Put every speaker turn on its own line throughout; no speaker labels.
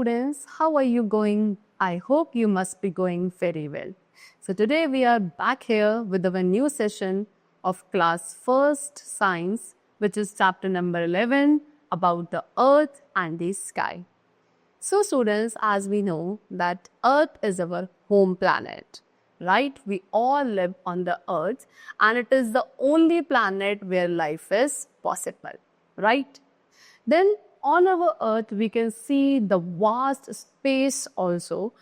students, how are you going? I hope you must be going very well. So today we are back here with our new session of class 1st science, which is chapter number 11 about the earth and the sky. So students, as we know that earth is our home planet, right? We all live on the earth and it is the only planet where life is possible, right? Then on our earth, we can see the vast space also,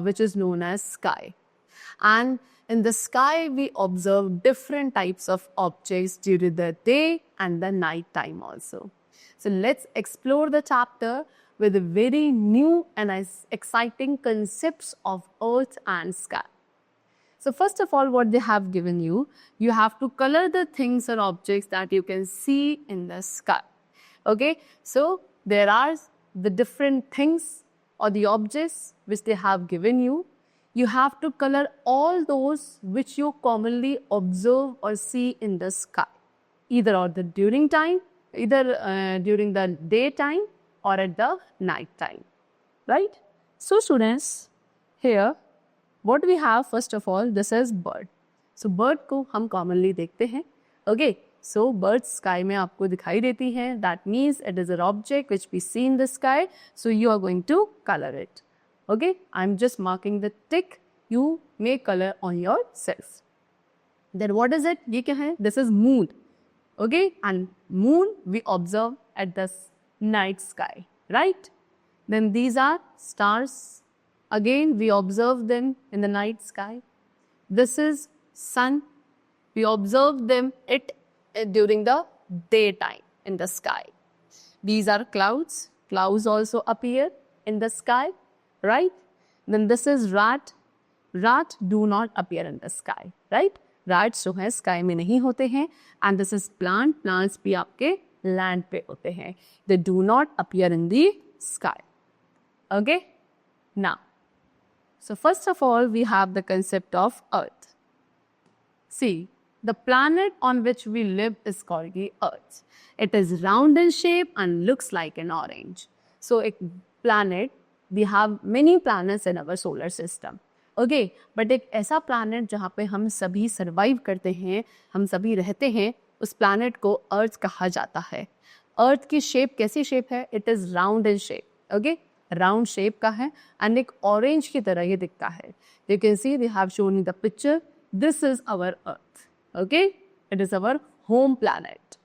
which is known as sky. And in the sky, we observe different types of objects during the day and the night time also. So let's explore the chapter with very new and exciting concepts of earth and sky. So first of all, what they have given you have to color the things or objects that you can see in the sky. Okay, so there are the different things or the objects which they have given you. You have to color all those which you commonly observe or see in the sky, either during the daytime or at the night time, right? So students, here what we have, first of all, this is bird. So bird को हम commonly देखते हैं. Okay, so bird sky में आपको दिखाई देती है. That means it is an object which we see in the sky. So you are going to color it. Okay, I'm just marking the tick. You may color on yourself. Then what is it? ये क्या है? This is moon. Okay, and moon we observe at the night sky, right? Then these are stars. Again, we observe them in the night sky. This is sun. We observe them during the daytime in the sky. These are clouds. Clouds also appear in the sky, right? Then this is rat. Rat do not appear in the sky, right? Rats जो है sky में नहीं होते हैं. And this is plant. Plants भी आपके land पे होते हैं. They do not appear in the sky. Okay? Now, so first of all, we have the concept of earth. See, the planet on which we live is called the earth. It is round in shape and looks like an orange. So a planet, we have many planets in our solar system. Okay, but एक ऐसा planet जहाँ पे हम सभी survive करते हैं, हम सभी रहते हैं, उस planet को earth कहा जाता है. Earth की shape कैसी shape है? It is round in shape. Okay? Round shape का है एंड एक ऑरेंज की तरह ये दिखता है. You can see they have shown in the picture. This is our earth. Okay? It is our home planet.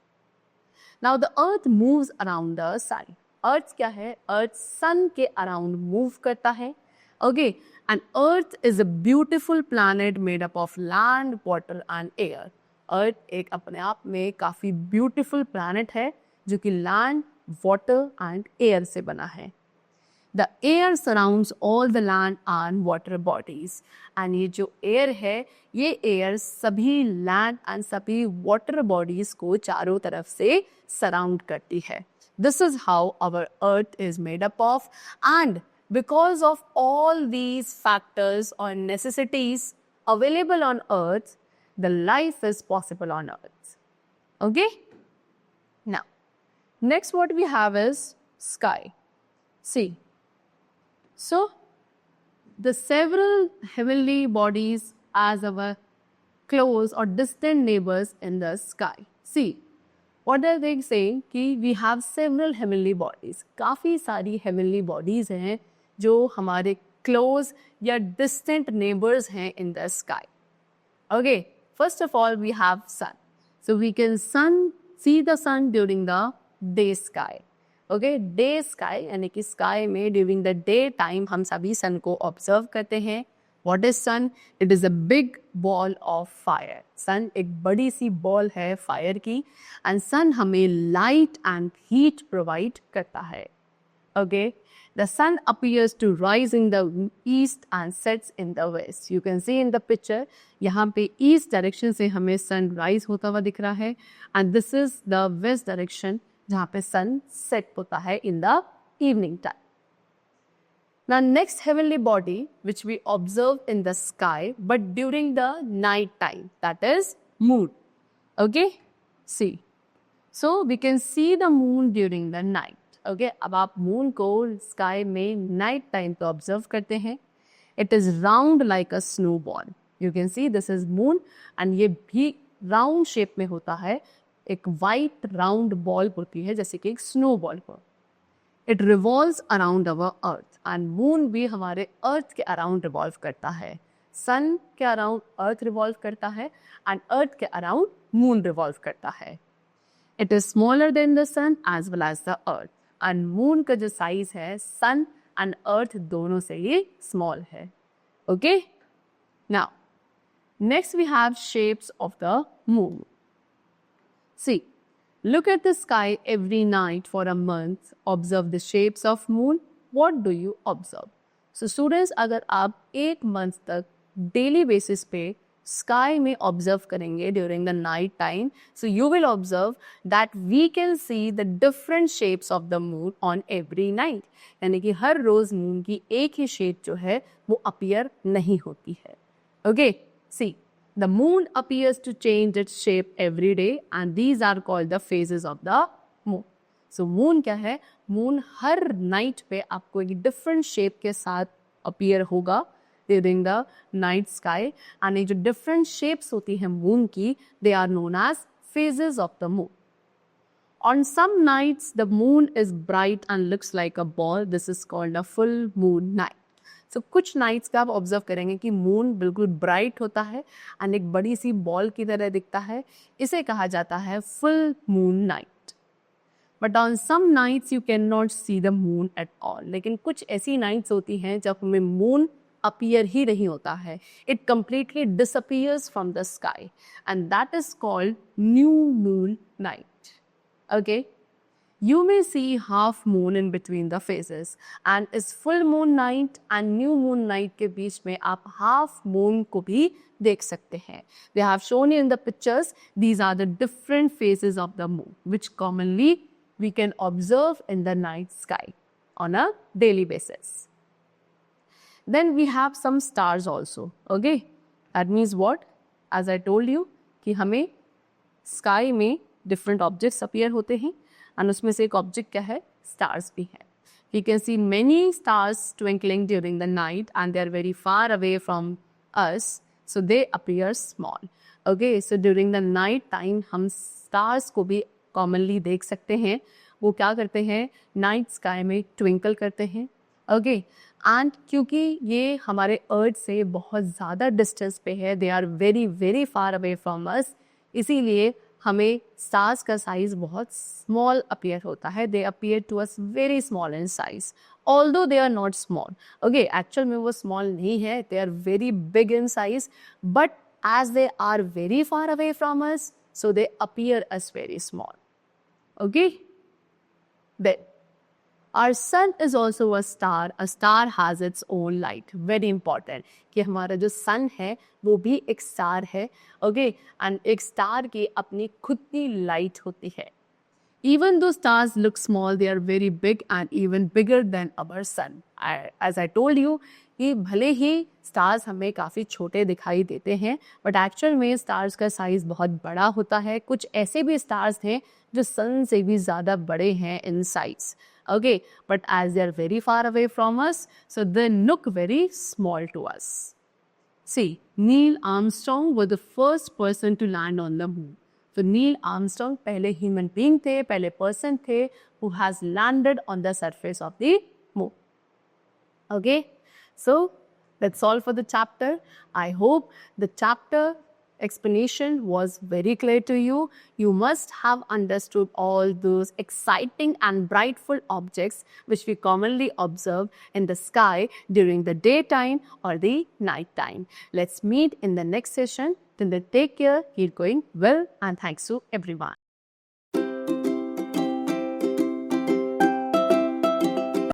Now the earth moves around the sun. Earth क्या है? Earth sun के around move करता है. Okay? And earth is a beautiful planet made up of land, water and air. Earth एक अपने आप में काफी beautiful planet है जो कि land, water and air से बना है. The air surrounds all the land and water bodies. And ये जो air है, ये air सभी land and सभी water bodies को चारों तरफ से surround करती है. This is how our earth is made up of. And because of all these factors or necessities available on earth, the life is possible on earth. Okay? Now, next what we have is sky. See. So, the several heavenly bodies as our close or distant neighbors in the sky. See, what are they saying? कि we have several heavenly bodies. काफ़ी सारी heavenly bodies हैं जो हमारे close या distant neighbors हैं in the sky. Okay, first of all we have sun. So we can see the sun during the day sky. Okay, day sky यानी कि sky में during the day time हम सभी sun को observe करते हैं. What is sun? It is a big ball of fire. Sun एक बड़ी सी ball है fire की and sun हमें light and heat provide करता है. Okay, the sun appears to rise in the east and sets in the west. You can see in the picture यहाँ पे east direction से हमें sun rise होता हुआ दिख रहा है and this is the west direction जहाँ पे sun set होता है in the evening time. Now next heavenly body which we observe in the sky but during the night time, that is moon. Okay, see. So we can see the moon during the night. Okay अब आप moon को sky में night time पे observe करते हैं. It is round like a snow ball. You can see this is moon and ये भी round shape में होता है. एक वाइट राउंड बॉल होती है जैसे कि एक स्नो बॉल पर. It revolves around our earth and moon भी हमारे अर्थ के अराउंड रिवॉल्व करता है. सन के अराउंड अर्थ रिवॉल्व करता है एंड अर्थ के अराउंड मून रिवॉल्व करता है. It is smaller than the sun as well as the earth and moon का जो साइज है सन एंड अर्थ दोनों से ये स्मॉल है. Okay now next we have shapes of the moon. See look at the sky every night for a month. Observe the shapes of moon. What do you observe? So students अगर आप एक month तक daily basis पे sky में observe करेंगे during the night time, so you will observe that we can see the different shapes of the moon on every night. यानी कि हर रोज moon की एक ही शेप जो है वो अपीयर नहीं होती है. Okay see the moon appears to change its shape every day and these are called the phases of the moon. So moon क्या है? moon हर night पे आपको एक different shape के साथ appear होगा during the night sky and ये जो different shapes होती है moon की they are known as phases of the moon. On some nights the moon is bright and looks like a ball. This is called a full moon night. सो कुछ nights का आप observe करेंगे कि moon बिल्कुल bright होता है and एक बड़ी सी बॉल की तरह दिखता है. इसे कहा जाता है full moon night. But on some nights you can not see the moon at all. लेकिन कुछ ऐसी नाइट्स होती हैं जब हमें मून अपीयर ही नहीं होता है. It completely disappears from the sky and that is called new moon night. Okay You may see half moon in between the phases and is full moon night and new moon night के बीच में आप half moon को भी देख सकते हैं. They have shown you in the pictures. These are the different phases of the moon which commonly we can observe in the night sky on a daily basis. Then we have some stars also. Okay, that means what? As I told you कि हमें sky में different objects appear होते हैं and उसमें से एक object क्या है? स्टार्स भी है. You can see many stars twinkling during the night and they are very far away from us, so they appear small. Okay, so during the night time हम stars को भी commonly देख सकते हैं. वो क्या करते हैं? नाइट स्काई में ट्विंकल करते हैं. ओके एंड क्योंकि ये हमारे अर्थ से बहुत ज़्यादा डिस्टेंस पे है, they are very very far away from us, इसीलिए हमें स्टार्स का साइज बहुत स्मॉल अपीयर होता है. They appear to us very small in size although they are not small. Okay actual में वो स्मॉल नहीं है, they are very big in size, but as they are very far away from us, so they appear as very small. Okay? Then, our sun is also a star. A star has its own light. Very important. कि हमारा जो sun है वो भी एक star है. Okay? And एक star की अपनी खुद की light होती है. Even though stars look small, they are very big and even bigger than our sun. As I told you, कि भले ही स्टार्स हमें काफ़ी छोटे दिखाई देते हैं, बट एक्चुअल में स्टार्स का साइज़ बहुत बड़ा होता है. कुछ ऐसे भी स्टार्स हैं जो सन से भी ज़्यादा बड़े हैं in size. Okay but as they are very far away from us, so they look very small to us. See Neil Armstrong was the first person to land on the moon. तो Neil Armstrong पहले human being थे, पहले person थे who has landed on the surface of the moon. Okay so that's all for the chapter. I hope the chapter explanation was very clear to you. You must have understood all those exciting and brightful objects which we commonly observe in the sky during the daytime or the night time. Let's meet in the next session. Till then, take care, keep going well, and thanks to everyone.